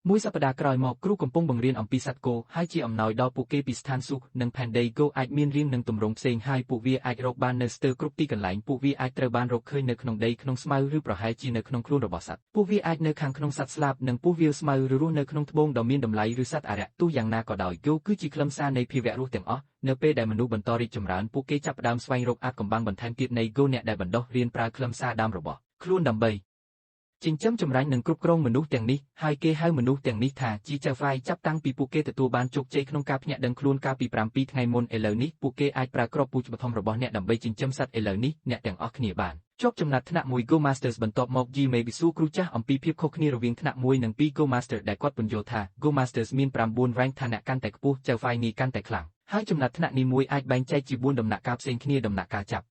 មួយសប្តាហ៍ក្រោយមកគ្រូកំពុងបង្រៀនអំពីសត្វគោហើយជាអំណោយដល់ពួកគេពីស្ថានសួគ៌និងផែនដីគោអាចមានរាងនិងទម្រង់ផ្សេងហើយពួកវាអាចរកបាននៅស្ទើរគ្រប់ទីកន្លែងពួកវាអាចត្រូវបានរកឃើញនៅក្នុងដីក្នុងស្មៅឬប្រហែលជានៅក្នុងខ្លួនរបស់សត្វពួកវាអាចនៅខាងក្នុងសត្វស្លាបនិងពោះវាលស្មៅឬរស់នៅក្នុងត្បូងដ៏មានតម្លៃឬសត្វអារក្សទោះយ៉ាងណាក៏ដោយគោគឺជាខ្លឹមសារនៃភាវៈរស់ទាំងអស់នៅពេលដែលមនុស្សបន្តរីកចម្រើនពួកគេចាប់ផ្ដើមស្វែងរកអាថ៌កំបាំងបន្ថែមទៀតនៃគោអ្នកដែលបណ្ដុះរៀនប្រើខ្លឹមសារដើមរបស់ខ្លួនដើម្បីចិញ្ចឹមចម្រាញ់និងគ្រប់គ្រងមនុស្សទាំងនេះហើយគេហៅមនុស្សទាំងនេះថាជាចៅហ្វាយចាប់តាំងពីពួកគេទទួលបានជោគជ័យក្នុងការភ្ញាក់ដឹងខ្លួនកាលពី7ថ្ងៃមុនឥឡូវនេះពួកគេអាចប្រើគ្រាប់ពូជបឋមរបស់អ្នកដើម្បីចិញ្ចឹមសត្វឥឡូវនេះអ្នកទាំងអស់គ្នាបានជាប់ចំណាត់ថ្នាក់មួយ Go Masters បន្ទាប់មក G May វិសួរគ្រូចាស់អំពីភាពខុសគ្នារវាងថ្នាក់1និង2 Go Master ដែលគាត់ពន្យល់ថា Go Masters មាន9 rank ឋានៈកាន់តែខ្ពស់ចៅហ្វាយនេះកាន់តែខ្លាំងហើយចំណាត់ថ្នាក់នេះមួយអាចបែងចែកជា4ដំណាក់កាលផ្សេងគ្នាដំណាក់កាលចាប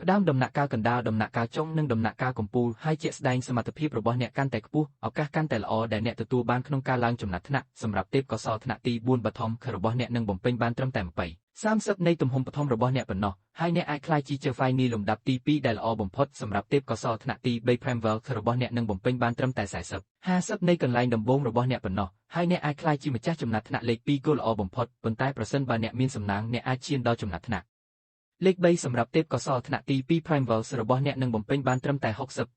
់ផ្ដើមដំណាក់កាលកណ្ដាលដំណាក់កាលចុងនិងដំណាក់កាលកំពូលហើយជាក់ស្ដែងសមត្ថភាពរបស់អ្នកកាន់តែខ្ពស់ឱកាសកាន់តែល្អដែលអ្នកទទួលបានក្នុងការឡើងចំណាត់ថ្នាក់សម្រាប់ទេពកោសល្យថ្នាក់ទី4បឋមរបស់អ្នកនឹងបំពេញបានត្រឹមតែ30នៃទំហំបឋមរបស់អ្នកប៉ុណ្ណោះហើយអ្នកអាចក្លាយជាចៅហ្វាយនីលំដាប់ទី2ដែលល្អបំផុតសម្រាប់ទេពកោសល្យថ្នាក់ទី3 Primeval របស់អ្នកនឹងបំពេញបានត្រឹមតែ40-50នៃកន្លែងដំបូងរបស់អ្នកប៉ុណ្ណោះហើយអ្នកអាចក្លាយជាម្ចាស់ចំណាត់ថ្នាក់លេខ2គោលល្អបំផុតប៉ុន្តែប្រសិនបើអ្នកមានសំណាងអ្នកអាចឈានដល់ចំណាត់ថ្នាក់លេខ3សម្រាប់ទេពកោសល្យថ្នាក់ទី2 Primeval របស់អ្នកនឹងបំពេញបានត្រឹមតែ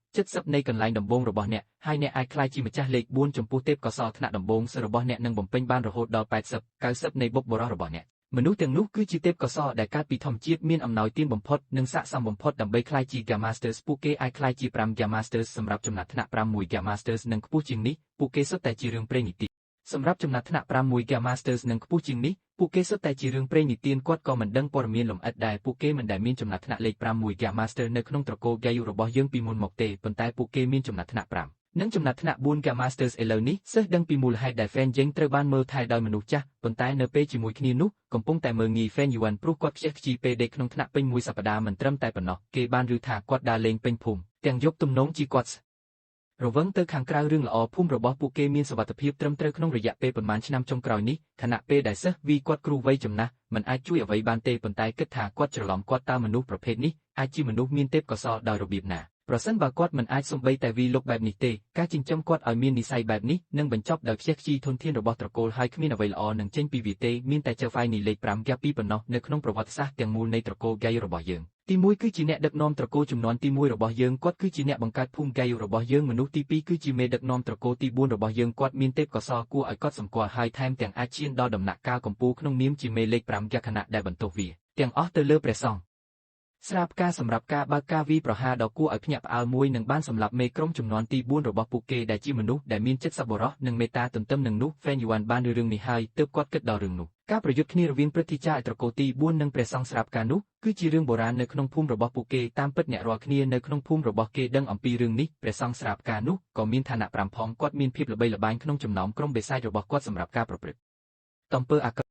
60-70នៃកន្លែងដំបូងរបស់អ្នកហើយអ្នកអាចក្លាយជាម្ចាស់លេខ4ចំពោះទេពកោសល្យថ្នាក់ដំបូងរបស់អ្នកនឹងបំពេញបានរហូតដល់80-90នៃបុព្វបុរសរបស់អ្នកមនុស្សទាំងនោះគឺជាទេពកោសល្យដែលកើតពីធម្មជាតិមានអំណោយទានបំផុតនិងស័ក្តិសមបំផុតដើម្បីក្លាយជា Ga Masters ពួកគេអាចក្លាយជា5 Ga Masters សម្រាប់ចំណាត់ថ្នាក់6 Ga Masters និងខ្ពស់ជាងនេះពួកគេសុទ្ធតែជារឿងព្រេងនិទានសម្រាប់ចំណាត់ថ្នាក់6 Ga Masters និងខ្ពស់ជាងនេះពួកគេសុទ្ធតែជារឿងព្រេងនិទានគាត់ក៏មិនដឹងព័ត៌មានលម្អិតដែរពួកគេមិនដែលមានចំណាត់ថ្នាក់លេខ6 Ga Master នៅក្នុងត្រកូល Gayu របស់យើងពីមុនមកទេប៉ុន្តែពួកគេមានចំណាត់ថ្នាក់5និងចំណាត់ថ្នាក់4 Ga Masters ឥឡូវនេះសិស្សដឹងពីមូលហេតុដែល Fan Jing ត្រូវបានមើលថែដោយមនុស្សចាស់ប៉ុន្តែនៅពេលជាមួយគ្នានោះកំពុងតែមើលងាយ Fan Yuan ព្រោះគាត់ខ្ជិះខ្ជីពេលដេកក្នុងថ្នាក់ពេញមួយសប្តាហ៍មិនត្រឹមតែប៉ុណ្ណោះគេបានឮថាគាត់ដើរលេងពេញភូមិទាំងយប់ទំនងជាគាត់រវឹងទៅខាងក្រៅរឿងល្អភូមិរបស់ពួកគេមានសុវត្ថិភាពត្រឹមត្រូវក្នុងរយៈពេលប៉ុន្មានឆ្នាំចុងក្រោយនេះខណៈពេលដែលសិស្សវីគាត់គ្រូវ័យចំណាស់មិនអាចជួយអ្វីបានទេប៉ុន្តែគិតថាគាត់ច្រឡំគាត់តើមនុស្សប្រភេទនេះអាចជាមនុស្សមានទេពកោសល្យដោយរបៀបណាប្រសិនបើគាត់មិនអាចសំបីតែវីលុកបែបនេះទេការចិញ្ចឹមគាត់ឲ្យមាននិស្ស័យបែបនេះនឹងបញ្ចប់ដោយខ្ជិះខ្ជីធនធានរបស់ត្រកូលហើយគ្មានអ្វីល្អនឹងចេញពីវាទេមានតែចៅហ្វាយនីលេខ5 Ga 2ប៉ុណ្ណោះនៅក្នុងប្រវត្តិសាស្ត្រទាំងមូលនៃត្រកូល Gayu របស់យើងទី1គឺជាអ្នកដឹកនាំត្រកូលជំនាន់ទី1របស់យើងគាត់គឺជាអ្នកបង្កើតភូមិ Gayu របស់យើងមនុស្សទី2គឺជាមេដឹកនាំត្រកូលទី4របស់យើងគាត់មានទេពកោសល្យគួរឲ្យកត់សម្គាល់ហើយថែមទាំងអាចឈានដល់ដំណាក់កាលកំពូលក្នុងនាមជាមេលេខ5 Ga ខណៈដែលបន្ទោសវាទាំងអស់ទៅលើព្រះសង្ឃស្រាបការសម្រាប់ការបើកការវាយប្រហារដ៏គួរឲ្យភ្ញាក់ផ្អើលមួយនឹងបានសម្លាប់មេក្រុមជំនាន់ទី4របស់ពួកគេដែលជាមនុស្សដែលមានចិត្តសប្បុរសនិងមេត្តាទន្ទឹមនឹងនោះ Fan Yuan បានឮរឿងនេះហើយទើបគាត់គិតដល់រឿងនោះការប្រយុទ្ធគ្នារវាងព្រឹទ្ធាចារ្យត្រកូលទី4និងព្រះសង្ឃស្រាបការនោះគឺជារឿងបុរាណនៅក្នុងភូមិរបស់ពួកគេតាមពិតអ្នករាល់គ្នានៅក្នុងភូមិរបស់គេដឹងអំពីរឿងនេះព្រះសង្ឃស្រាបការនោះក៏មានឋានៈ5ផងគាត់មានភាពល្បីល្បាញក្នុងចំណោមក្រុមបេសាចរបស់គាត់សម្រាប់ការប្រព្រឹត្តអំពើអាក្រក់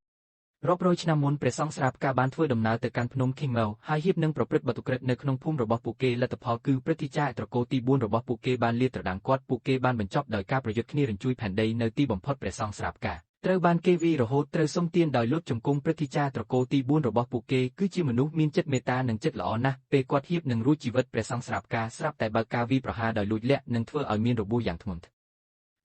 រាប់រយឆ្នាំមុនព្រះសង្ឃស្រាបការបានធ្វើដំណើរទៅកាន់ភ្នំ Kingmel ហើយហ៊ាននឹងប្រព្រឹត្តបទឧក្រិដ្ឋនៅក្នុងភូមិរបស់ពួកគេលទ្ធផលគឺព្រឹទ្ធាចារ្យត្រកូលទី4របស់ពួកគេបានលាតត្រដាងគាត់ពួកគេបានបញ្ចប់ដោយការប្រយុទ្ធគ្នារញ្ជួយផែនដីនៅទីបំផុតព្រះសង្ឃស្រាបការត្រូវបានគេវាយរហូតត្រូវសុំទានដោយលុតជង្គង់ព្រឹទ្ធាចារ្យត្រកូលទី4របស់ពួកគេគឺជាមនុស្សមានចិត្តមេត្តានិងចិត្តល្អណាស់ពេលគាត់ហៀបនឹងរួចជីវិតព្រះសង្ឃស្រាបការស្រាប់តែបើកការវាយប្រហារដោយលួចលាក់និងធ្វើឲ្យមានរបួសយ៉ាងធ្ងន់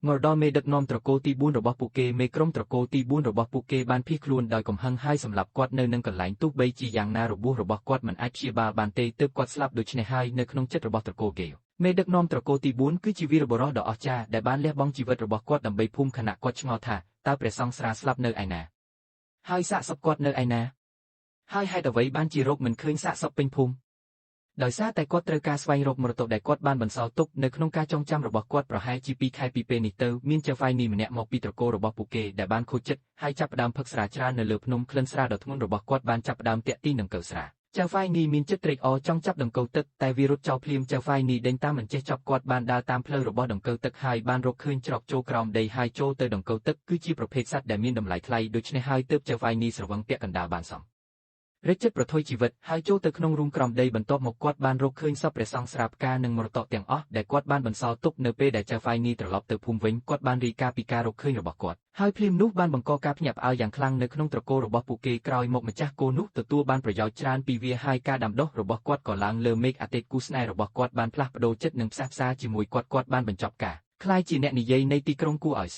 មកដល់មេដឹកនាំត្រកូលទី4របស់ពួកគេមេក្រុមត្រកូលទី4របស់ពួកគេបានភៀសខ្លួនដោយកំហឹងហើយសម្លាប់គាត់នៅនឹងកន្លែងទោះបីជាយ៉ាងណារបួសរបស់គាត់មិនអាចព្យាបាលបានទេទើបគាត់ស្លាប់ដូច្នេះហើយនៅក្នុងចិត្តរបស់ត្រកូលគេមេដឹកនាំត្រកូលទី4គឺជាវីរបុរសដ៏អស្ចារ្យដែលបានលះបង់ជីវិតរបស់គាត់ដើម្បីភូមិខណៈគាត់ឆ្ងល់ថាតើព្រះសង្ឃស្រាស្លាប់នៅឯណាហើយសាកសពគាត់នៅឯណាហើយហេតុអ្វីបានជារកមិនឃើញសាកសពពេញភូមិដោយសារតែគាត់ត្រូវការស្វែងរកមរតកដែលគាត់បានបន្សល់ទុកនៅក្នុងការចងចាំរបស់គាត់ប្រហែលជា2ខែពីពេលនេះទៅមានចៅហ្វាយនីម្នាក់មកពីត្រកូលរបស់ពួកគេដែលបានខូចចិត្តហើយចាប់ផ្ដើមផឹកស្រាច្រើននៅលើភ្នំក្លិនស្រាដ៏ធ្ងន់របស់គាត់បានចាប់ផ្ដើមតាក់ទីនឹងកៅស្រាចៅហ្វាយនីមានចិត្តត្រេកអរចង់ចាប់ដង្កូវទឹកតែវារត់ចោលភ្លាមចៅហ្វាយនីដេញតាមមិនចេះចប់គាត់បានដើរតាមផ្លូវរបស់ដង្កូវទឹកហើយបានរកឃើញច្រកចូលក្រោមដីហើយចូលទៅដង្កូវទឹកគឺជាប្រភេទសត្វដែលមានតម្លៃថ្លៃដូច្នេះហើយទើបចៅហ្វាយនីស្រវឹងពាក់កណ្ដាលបានសមរិទ្ធចិត្តប្រថុយជីវិតហើយចូលទៅក្នុងរូងក្រោមដីបន្ទាប់មកគាត់បានរកឃើញសពព្រះសង្ឃស្រាបការនិងមរតកទាំងអស់ដែលគាត់បានបន្សល់ទុកនៅពេលដែលចៅហ្វាយនីត្រឡប់ទៅភូមិវិញគាត់បានរាយការណ៍ពីការរកឃើញរបស់គាត់ហើយភ្លាមនោះបានបង្កការភ្ញាក់ផ្អើលយ៉ាងខ្លាំងនៅក្នុងត្រកូលរបស់ពួកគេក្រោយមកម្ចាស់គោនោះទទួលបានប្រយោជន៍ច្រើនពីវាហើយការដាំដុះរបស់គាត់ក៏ឡើងលើមេឃអតីតគូស្នេហ៍របស់គាត់បានផ្លាស់ប្ដូរចិត្តនិងផ្សះផ្សាជាមួយគាត់បានបញ្ចប់ការក្លាយជាអ្នកនិយាយនៃទីក្រុងគួរឲ្យ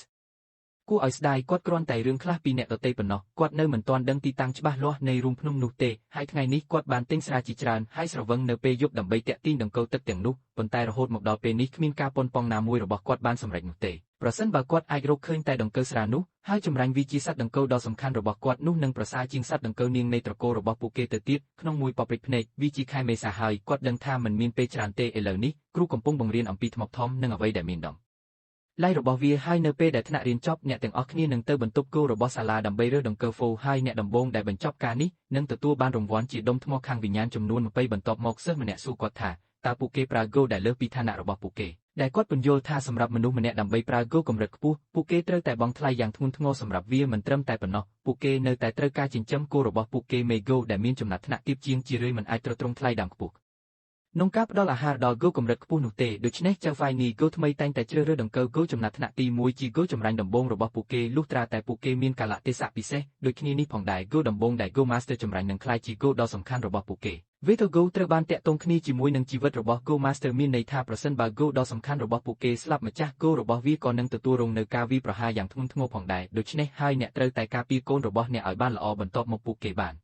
គួរឲ្យស្ដាយគាត់គ្រាន់តែរឿងខ្លះពីអ្នកដទៃប៉ុណ្ណោះគាត់នៅមិនទាន់ដឹងទីតាំងច្បាស់លាស់នៃរូងភ្នំនោះទេហើយថ្ងៃនេះគាត់បានទិញស្រាជាច្រើនហើយស្រវឹងនៅពេលយប់ដើម្បីតាក់ទាញដង្កូវទឹកទាំងនោះប៉ុន្តែរហូតមកដល់ពេលនេះគ្មានការប៉ុនប៉ងណាមួយរបស់គាត់បានសម្រេចនោះទេប្រសិនបើគាត់អាចរកឃើញតែដង្កូវស្រានោះហើយចម្រាញ់វាជាសត្វដង្កូវដ៏សំខាន់របស់គាត់នោះនឹងប្រសើរជាងសត្វដង្កូវនាងនៃត្រកូលរបស់ពួកគេទៅទៀតក្នុងមួយប៉ព្រិចភ្នែកវាជាខែមេសាហើយគាត់ដឹងថាមិនមានពេលច្រើនទេឥឡូវនេះគ្រូកំពុងបង្រៀនអំពីថ្មធំនិងអ្វីដែលមានដងឡៃរបស់វាហើយនៅពេលដែលថ្នាក់រៀនចប់អ្នកទាំងអស់គ្នានឹងទៅបន្ទប់គោរបស់សាលាដើម្បីរើសដង្កូវហ្វូហើយអ្នកដំបូងដែលបញ្ចប់ការនេះនឹងទទួលបានរង្វាន់ជាដុំថ្មខាងវិញ្ញាណចំនួន20បន្ទាប់មកសិស្សម្នាក់សួរគាត់ថាតើពួកគេប្រើគោដែលលើសពីឋានៈរបស់ពួកគេដែលគាត់ពន្យល់ថាសម្រាប់មនុស្សម្នាក់ដើម្បីប្រើគោកម្រិតខ្ពស់ពួកគេត្រូវតែបង់ថ្លៃយ៉ាងធ្ងន់ធ្ងរសម្រាប់វាមិនត្រឹមតែប៉ុណ្ណោះពួកគេនៅតែត្រូវការចិញ្ចឹមគោរបស់ពួកគេមេគោដែលមានចំណាត់ថ្នាក់ទាបជាងជារឿយមិនអាចទ្រទ្រង់ថ្លៃដើមខ្ពស់ក្នុងការផ្ដល់អាហារដល់គោកម្រិតខ្ពស់នោះទេដូច្នេះចៅហ្វាយនីគោថ្មីតែងតែជ្រើសរើសដង្កូវគោចំណាត់ថ្នាក់ទី1ជាគោចម្រាញ់ដំបូងរបស់ពួកគេលុះត្រាតែពួកគេមានកាលៈទេសៈពិសេសដូចគ្នានេះផងដែរគោដំបូងដែលគោ Master ចម្រាញ់នឹងក្លាយជាគោដ៏សំខាន់របស់ពួកគេVetogo ត្រូវបានតាក់ទងគ្នាជាមួយនឹងជីវិតរបស់ Go Master មានន័យថាប្រសិនបើ Go ដ៏សំខាន់របស់ពួកគេស្លាប់ម្ចាស់ Go របស់វាក៏នឹងទទួលរងនូវការវាយប្រហារយ៉ាងធ្ងន់ធ្ងរផងដែរដូច្នេះហើយអ្នកត្រូវតែការពារកូនរបស់អ្នកឲ្យបានល្អបន្ទាប់មកពួកគេបាន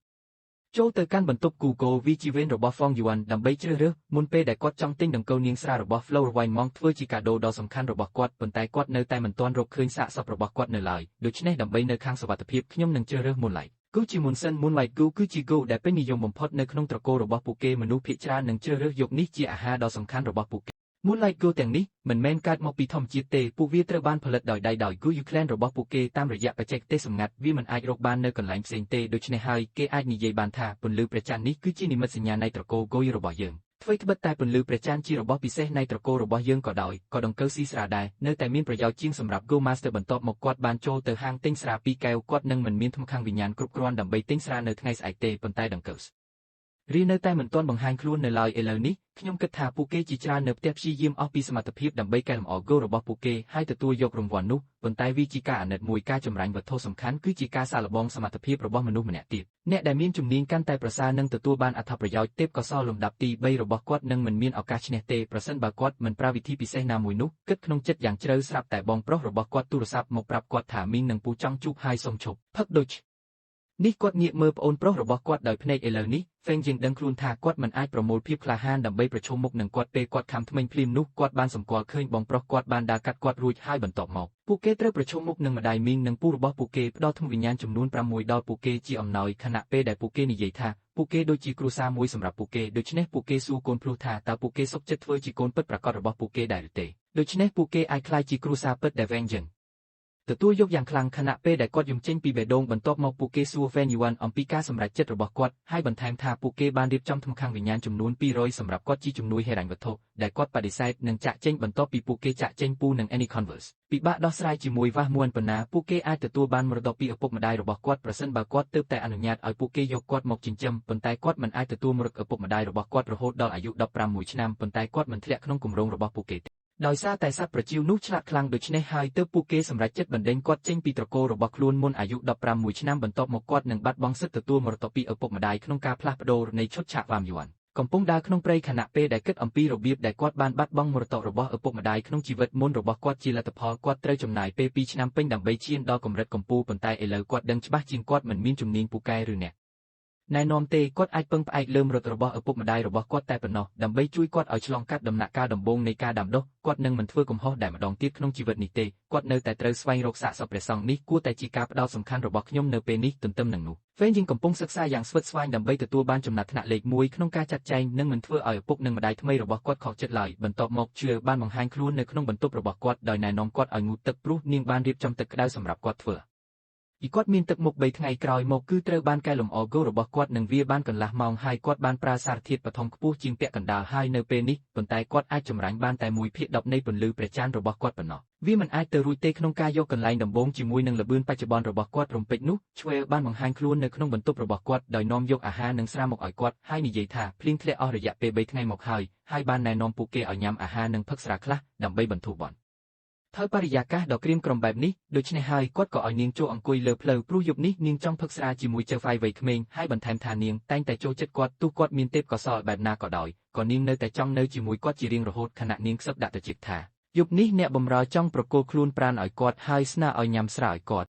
ចូលទៅកាន់បន្ទប់គូគោវាជីវេនរបស់ Fong Yuan ដើម្បីជ្រើសរើសមុនពេលដែលគាត់ចង់ទិញដង្កូវនាងស្រារបស់ Flower Wine Monk ធ្វើជាកាដូដ៏សំខាន់របស់គាត់ប៉ុន្តែគាត់នៅតែមិនទាន់រកឃើញសាកសពរបស់គាត់នៅឡើយដូច្នេះដើម្បីនៅខាងសុវត្ថិភាពខ្ញុំនឹងជ្រើសរើស Moonlight គូជា Moonlight គូគឺជាគោដែលពេញនិយមបំផុតនៅក្នុងត្រកូលរបស់ពួកគេមនុស្សភាគច្រើននឹងជ្រើសរើសយកនេះជាអាហារដ៏សំខាន់របស់ពួកគេ Moonlight គោទាំងនេះមិនមែនកើតមកពីធម្មជាតិទេពួកវាត្រូវបានផលិតដោយដៃដោយគូ Euclid របស់ពួកគេតាមរយៈបច្ចេកទេសសម្ងាត់វាមិនអាចរកបាននៅកន្លែងផ្សេងទេដូច្នេះហើយគេអាចនិយាយបានថាពន្លឺព្រះច័ន្ទនេះគឺជានិមិត្តសញ្ញានៃត្រកូលគោរបស់យើងអ្វីត្បិតតែពន្លឺព្រះច័ន្ទជារបស់ពិសេសនៃត្រកូលរបស់យើងក៏ដោយក៏ដង្កូវស៊ីស្រាដែរនៅតែមានប្រយោជន៍ជាងសម្រាប់ Go Master បន្ទាប់មកគាត់បានចូលទៅហាងទិញស្រា2កែវគាត់នឹងមិនមានថ្មខាងវិញ្ញាណគ្រប់គ្រាន់ដើម្បីទិញស្រានៅថ្ងៃស្អែកទេប៉ុន្តែដង្កូវរីនៅតែមិនទាន់បង្ហាញខ្លួននៅឡើយឥឡូវនេះខ្ញុំគិតថាពួកគេជាច្រើននៅផ្ទះព្យាយាមអស់ពីសមត្ថភាពដើម្បីកែលម្អ Go របស់ពួកគេហើយទទួលយករង្វាន់នោះប៉ុន្តែវាជាការអាណិតមួយការចម្រាញ់វត្ថុសំខាន់គឺជាការសាកល្បងសមត្ថភាពរបស់មនុស្សម្នាក់ទៀតអ្នកដែលមានជំនាញកាន់តែប្រសើរនឹងទទួលបានអត្ថប្រយោជន៍ទេពកោសល្យលំដាប់ទី3របស់គាត់នឹងមិនមានឱកាសឈ្នះទេប្រសិនបើគាត់មិនប្រើវិធីពិសេសណាមួយនោះគិតក្នុងចិត្តយ៉ាងជ្រៅស្រាប់តែបងប្រុសរបស់គាត់ទូរស័ព្ទមកប្រាប់គាត់ថាមីងនិងពូចង់ជួបហើយសុំឈប់ផឹកដូចនេះគាត់ងាកមើលប្អូនប្រុសរបស់គាត់ដោយភ្នែកឥឡូវនេះ Feng Jing ដឹងខ្លួនថាគាត់មិនអាចប្រមូលភាពក្លាហានដើម្បីប្រឈមមុខនឹងគាត់ពេលគាត់ខំធ្មេញភ្លាមនោះគាត់បានសម្គាល់ឃើញបងប្រុសគាត់បានដើរកាត់គាត់រួចហើយបន្ទាប់មកពួកគេត្រូវប្រឈមមុខនឹងម្ដាយមីងនិងពូរបស់ពួកគេផ្ដល់ថ្មវិញ្ញាណចំនួន6ដល់ពួកគេជាអំណោយខណៈពេលដែលពួកគេនិយាយថាពួកគេដូចជាគ្រួសារមួយសម្រាប់ពួកគេដូច្នេះពួកគេសួរកូនភ្លោះថាតើពួកគេសុខចិត្តធ្វើជាកូនពិតប្រាកដរបស់ពួកគេដែរឬទេដូច្នេះពួកគេអាចក្លាយជាគ្រួសារពិតដែល Feng Jingទទួលយកយ៉ាងខ្លាំងខណៈពេលដែលគាត់យំចេញពីបេះដូងបន្ទាប់មកពួកគេសួរ Fen Yuan អំពីការសម្រេចចិត្តរបស់គាត់ហើយបន្ថែមថាពួកគេបានរៀបចំថ្មខាងវិញ្ញាណចំនួន200សម្រាប់គាត់ជាជំនួយហិរញ្ញវត្ថុដែលគាត់បដិសេធនឹងចាក់ចេញបន្ទាប់ពីពួកគេចាក់ចេញពូនិង Annie Converse ពិបាកដោះស្រាយជាមួយវ៉ាស់មួនប៉ុណ្ណាពួកគេអាចទទួលបានមរតកពីឪពុកម្ដាយរបស់គាត់ប្រសិនបើគាត់ទើបតែអនុញ្ញាតឲ្យពួកគេយកគាត់មកចិញ្ចឹមប៉ុន្តែគាត់មិនអាចទទួលមរតកឪពុកម្ដាយរបស់គាត់រហូតដល់អាយុ16ឆ្នាំប៉ុន្តែគាត់មិនធ្លាក់ក្នុងគម្រោងរបស់ពួកគេដោយសារតែសត្វប្រចៀវនោះឆ្លាតខ្លាំងដូច្នេះហើយទើបពួកគេសម្រេចចិត្តបណ្ដេញគាត់ចេញពីត្រកូលរបស់ខ្លួនមុនអាយុ16ឆ្នាំបន្ទាប់មកគាត់នឹងបាត់បង់សិទ្ធិទទួលមរតកពីឪពុកម្ដាយក្នុងការផ្លាស់ប្ដូរនៃឈុតឆាកវ៉ាមយួនកំពុងដើរក្នុងព្រៃខណៈពេលដែលគិតអំពីរបៀបដែលគាត់បានបាត់បង់មរតករបស់ឪពុកម្ដាយក្នុងជីវិតមុនរបស់គាត់ជាលទ្ធផលគាត់ត្រូវចំណាយពេល2ឆ្នាំពេញដើម្បីឈានដល់កម្រិតកំពូលប៉ុន្តែឥឡូវគាត់ដឹងច្បាស់ជាងគាត់មិនមានជំនាញពូកែឬអ្នកណែនាំទេគាត់អាចពឹងផ្អែកលើមរតករបស់ឪពុកម្ដាយរបស់គាត់តែប៉ុណ្ណោះដើម្បីជួយគាត់ឲ្យឆ្លងកាត់ដំណាក់កាលដំបូងនៃការដាំដុះគាត់នឹងមិនធ្វើកំហុសដែលម្ដងទៀតក្នុងជីវិតនេះទេគាត់នៅតែត្រូវស្វែងរកសាកសពព្រះសង្ឃនេះគួរតែជាការផ្ដោតសំខាន់របស់ខ្ញុំនៅពេលនេះទន្ទឹមនឹងនោះ Feng Jing កំពុងសិក្សាយ៉ាងស្វិតស្វាញដើម្បីទទួលបានចំណាត់ថ្នាក់លេខ1ក្នុងការចាត់ចែងនិងមិនធ្វើឲ្យឪពុកនិងម្ដាយថ្មីរបស់គាត់ខកចិត្តឡើយបន្ទាប់មកជឿបានបង្ហាញខ្លួននៅក្នុងបន្ទប់របស់គាត់ដោយណែនាំគាត់ឲ្យងូតទឹកព្រោះនាងបានរៀបចំទឹកក្តៅសម្រាប់គាត់ធ្វើគាត់មានទឹកមុខ3ថ្ងៃក្រោយមកគឺត្រូវបានកែលម្អគោរបស់គាត់នឹងវាបានកន្លះម៉ោងហើយគាត់បានប្រើសារធាតុបឋមខ្ពស់ជាងពាក់កណ្ដាលហើយនៅពេលនេះប៉ុន្តែគាត់អាចចម្រាញ់បានតែ1/10នៃពន្លឺព្រះច័ន្ទរបស់គាត់ប៉ុណ្ណោះវាមិនអាចទៅរួចទេក្នុងការយកកន្លែងដំបូងជាមួយនឹងល្បឿនបច្ចុប្បន្នរបស់គាត់រំពេចនោះឆ្វេបានបង្ហាញខ្លួននៅក្នុងបន្ទប់របស់គាត់ដោយនាំយកអាហារនិងស្រាមកឲ្យគាត់ហើយនិយាយថាភ្លៀងធ្លាក់អស់រយៈពេល3ថ្ងៃមកហើយបានណែនាំពួកគេឲ្យញ៉ាំអាហារនិងផឹកស្រាខ្លះដើម្បីបន្ធូរបន់ហើយបរិយាកាសដ៏ក្រៀមក្រំបែបនេះដូច្នេះហើយគាត់ក៏ឲ្យនាងចូលអង្គុយលើផ្លូវព្រោះយប់នេះនាងចង់ផឹកស្រាជាមួយចៅហ្វាយវ័យក្មេងហើយបន្ថែមថានាងតែងតែចូលចិត្តគាត់ទោះគាត់មានទេពកោសល្យបែបណាក៏ដោយក៏នាងនៅតែចង់នៅជាមួយគាត់ជារៀងរហូតខណៈនាងខ្សឹបដាក់ទៅជិតថា យប់នេះអ្នកបម្រើចង់ប្រគល់ខ្លួនប្រាណឲ្យគាត់ហើយស្នើឲ្យញ៉ាំស្រាឲ្យគាត់